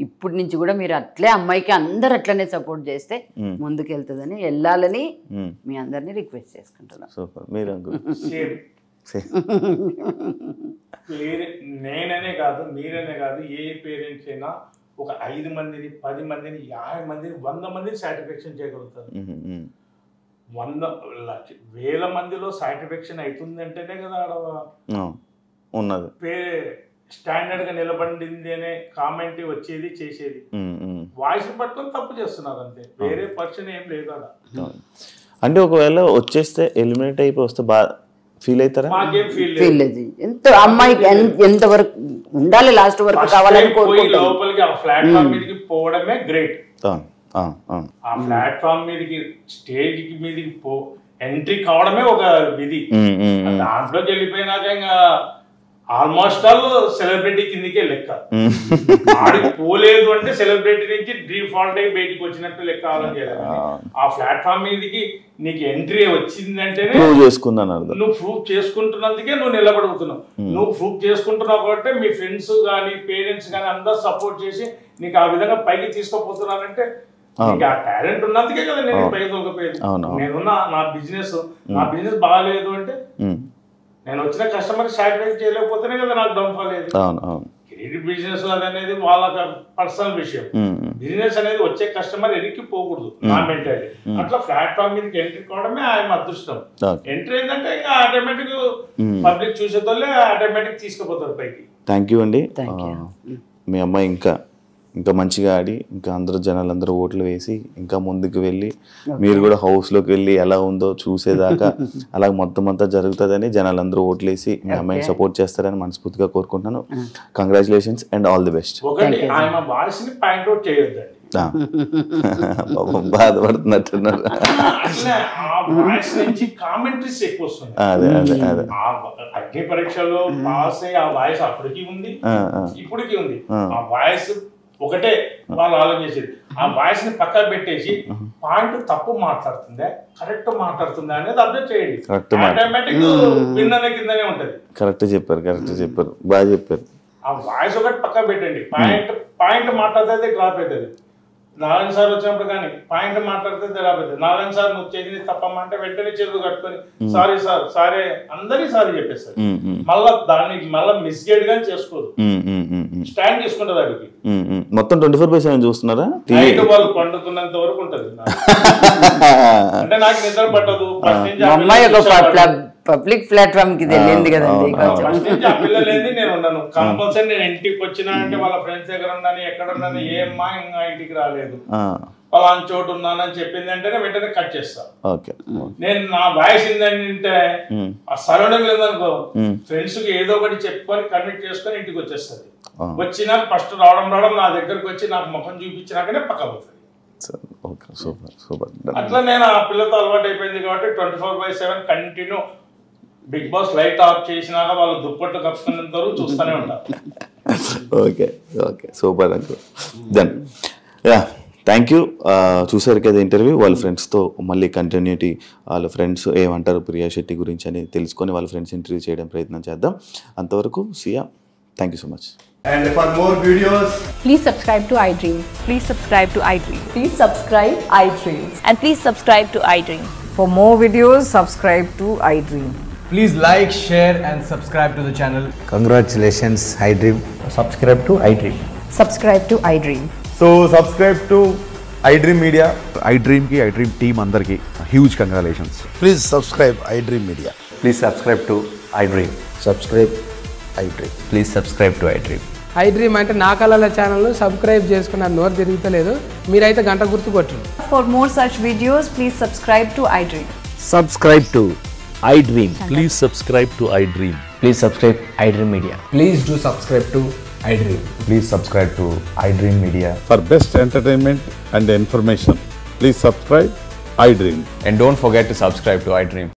Speaker 8: ఇప్పటి నుంచి కూడా మీరు అట్లే అమ్మాయికి అందరు అట్లనే సపోర్ట్ చేస్తే ముందుకు వెళ్తుందని, వెళ్ళాలని మీ అందరినీ రిక్వెస్ట్ చేసుకుంటున్నాను.
Speaker 7: సూపర్. మీరు
Speaker 9: నేననే కాదు, మీరనే కాదు, ఏ పేరెంట్స్ అయినా ఒక 5 మందిని 10 మందిని 50 మందిని 100 మందిని సాటిస్ఫాక్షన్ చేయగలుగుతారు. 100,000 మందిలో సాటిస్ఫాక్షన్ అవుతుంది అంటేనే కదా
Speaker 7: ఉన్నది
Speaker 9: స్టాండర్డ్ గా నిలబడింది అనే కామెంట్ వచ్చేది, చేసేది. వాయిస్ పట్ల తప్పు చేస్తున్నారు అంతే, వేరే పర్సన్ ఏం లేదు అలా.
Speaker 7: అంటే ఒకవేళ వచ్చేస్తే ఎలిమినేట్ అయిపోయి వస్తే బాగా ఫీల్ అవుతారా?
Speaker 8: ఫీల్ లేదు, ఎంత అమ్మాయికి ఎంత వరకు ఉండాలి, లాస్ట్ వరకు కావాలని కోరుకుంటాం.
Speaker 9: లోపలికి ఆ ప్లాట్ఫామ్ మీదకి పోవడమే గ్రేట్. ఆ ప్లాట్ఫామ్ మీదకి, స్టేజ్ మీదకి ఎంట్రీ కావడమే ఒక విధి. దాంట్లోకి వెళ్ళిపోయినాక ఇంకా ఆల్మోస్ట్ ఆల్ సెలబ్రిటీ కిందకే లెక్క. ఆడికి పోలేదు అంటే సెలబ్రిటీ నుంచి డిఫాల్ట్ అయి బయటికి వచ్చినట్టు లెక్క ఆలోచించాలి. ఆ ప్లాట్ఫామ్ మీదకి నీకు ఎంట్రీ వచ్చిందంటేనే నువ్వు ప్రూఫ్ చేసుకుంటున్నందుకే నువ్వు నిలబడుతున్నావు. నువ్వు ప్రూఫ్ చేసుకుంటున్నావు కాబట్టి మీ ఫ్రెండ్స్ కానీ పేరెంట్స్ కానీ అందరూ సపోర్ట్ చేసి నీకు ఆ విధంగా పైకి తీసుకుపోతున్నానంటే నీకు ఆ టాలెంట్ ఉన్నందుకే కదా నేను పైకి తొలకపోయేది. నేనున్నా నా బిజినెస్ బాగాలేదు అంటే నేను వచ్చిన కస్టమర్ సాటిస్ఫై చేయలేకపోతేనే కదా నాకు డౌన్ఫాల్ అయ్యేది. క్రెడిట్ బిజినెస్ అనేది వాళ్ళ పర్సనల్ విషయం. బిజినెస్ అనేది వచ్చే కస్టమర్ ఎన్నికి పోకూడదు నా మెంటాలిటీ. అట్లా ప్లాట్ఫామ్ మీదకి ఎంట్రీ కావడమే ఆయన అదృష్టం. ఎంట్రీ ఏంటంటే ఇంకా ఆటోమేటిక్ పబ్లిక్ చూసేతోళ్ళే ఆటోమేటిక్ తీసుకుపోతారు పైకి.
Speaker 7: థ్యాంక్ యూ అండి. మీ అమ్మాయి ఇంకా మంచిగా ఆడి ఇంకా అందరూ జనాలందరూ ఓట్లు వేసి ఇంకా ముందుకు వెళ్ళి మీరు కూడా హౌస్లోకి వెళ్ళి ఎలా ఉందో చూసేదాకా అలా మొత్తం అంతా జరుగుతుందని జనాలందరూ ఓట్లు వేసి మీ అమ్మాయిని సపోర్ట్ చేస్తారని మనస్ఫూర్తిగా కోరుకుంటున్నాను. Congratulations and all the best. బాధపడుతున్నట్టున్నారు. అదే అదే అదే
Speaker 9: అగ్ని పరీక్షలో పాస్ అయ్యి ఆ వాయిస్ అప్పటికి ఉంది ఇప్పటికి ఉంది. ఆ వాయిస్ ఒకటే వాళ్ళు ఆలోచించేది. ఆ వాయిస్ ని పక్కన పెట్టేసి పాయింట్ తప్పు మాట్లాడుతుందా కరెక్ట్ మాట్లాడుతుందా అనేది అప్డేట్ చేయండి. ఆటోమేటిక్ విన్నర్ కిందనే ఉంటది.
Speaker 7: కరెక్ట్ చెప్పారు బాగా చెప్పారు.
Speaker 9: ఆ వాయిస్ ఒకటి పక్కన పెట్టండి. పాయింట్ మాట్లాడితే డ్రాప్ అవుతుంది. నారాయణ సార్ వచ్చినప్పుడు కానీ పాయింట్ మాట్లాడితే డ్రాప్ అవుతుంది. నారాయణ సార్ నువ్వు చేసింది తప్పమ్మా అంటే వెంటనే చేతులు కట్టుకొని సారీ సార్ సారీ అందరికి సారీ చెప్పేస్తారు. మళ్ళా దాన్ని మళ్ళీ మిస్గైడ్ గా చేసుకోదు. స్టాండ్ తీసుకుంటారు. దానికి
Speaker 7: మొత్తం 24/7 చూస్తున్నారా?
Speaker 9: నైట్ వాళ్ళు పండుకున్నంత వరకు ఉంటది. అంటే నాకు నిద్ర పట్టదు.
Speaker 8: పబ్లిక్ ప్లాట్ఫామ్ కి వెళ్ళింది కదండి.
Speaker 9: ఆ పిల్లలేంది నేను ఉన్నాను. కంపల్సరీ నేను ఇంటికి వచ్చినా అంటే వాళ్ళ ఫ్రెండ్స్ దగ్గర ఉన్నాను ఎక్కడ ఉన్నాను ఏమ్మా ఇంకా ఇంటికి రాలేదు పలానా చోటు ఉన్నానని చెప్పింది అంటే వెంటనే కట్ చేస్తా. నేను నా వాయిస్ ఏంటంటే ఆ సరౌండింగ్ లేదనుకో ఫ్రెండ్స్ కి ఏదో ఒకటి చెప్పుకొని కన్విట్ చేసుకొని ఇంటికి వచ్చేస్తుంది. వచ్చినా ఫస్ట్ రావడం నా దగ్గరకు వచ్చి నాకు ముఖం చూపించినాకనే పక్క పోతుంది. అట్లా నేను ఆ పిల్లతో అలవాటు అయిపోయింది కాబట్టి 24/7 continue Bigg Boss light off చేసినాక వాళ్ళు దుప్పట్టు కప్పుకున్నంత వరకు చూస్తూనే ఉంటారు.
Speaker 7: Okay super uncle. Then thank you. చూసారు కదా ఇంటర్వ్యూ. వాళ్ళ ఫ్రెండ్స్తో మళ్ళీ కంటిన్యూటీ వాళ్ళ ఫ్రెండ్స్ ఏమంటారు ప్రియా శెట్టి గురించి అని తెలుసుకొని వాళ్ళ ఫ్రెండ్స్ ఇంటర్వ్యూ చేయడం ప్రయత్నం చేద్దాం. అంతవరకు see ya, thank you so much.
Speaker 10: And for more videos,
Speaker 11: please subscribe to iDream.
Speaker 12: Please subscribe to iDream.
Speaker 11: Please subscribe iDream.
Speaker 12: And please subscribe to iDream.
Speaker 11: For more videos, subscribe to iDream.
Speaker 10: please like, share and subscribe to the channel.
Speaker 13: Congratulations iDream.
Speaker 10: Subscribe to iDream.
Speaker 11: Subscribe to iDream.
Speaker 10: So subscribe to iDream Media.
Speaker 13: iDream ki iDream team andarki huge congratulations.
Speaker 14: Please subscribe iDream Media.
Speaker 10: Please subscribe to iDream.
Speaker 14: Subscribe iDream.
Speaker 10: Please subscribe to iDream.
Speaker 15: iDream అంటే నా కళల channel subscribe చేసుకున్న నోరు తిరుగుతలేదు. మీరైతే గంట గుర్తు కొట్టండి.
Speaker 12: For more such videos, please subscribe to iDream.
Speaker 16: Subscribe to iDream. Please subscribe to iDream.
Speaker 10: Please subscribe iDream Media.
Speaker 13: Please do subscribe to iDream.
Speaker 10: Please subscribe to iDream Media.
Speaker 17: For best entertainment and information, please subscribe iDream.
Speaker 10: And don't forget to subscribe to iDream.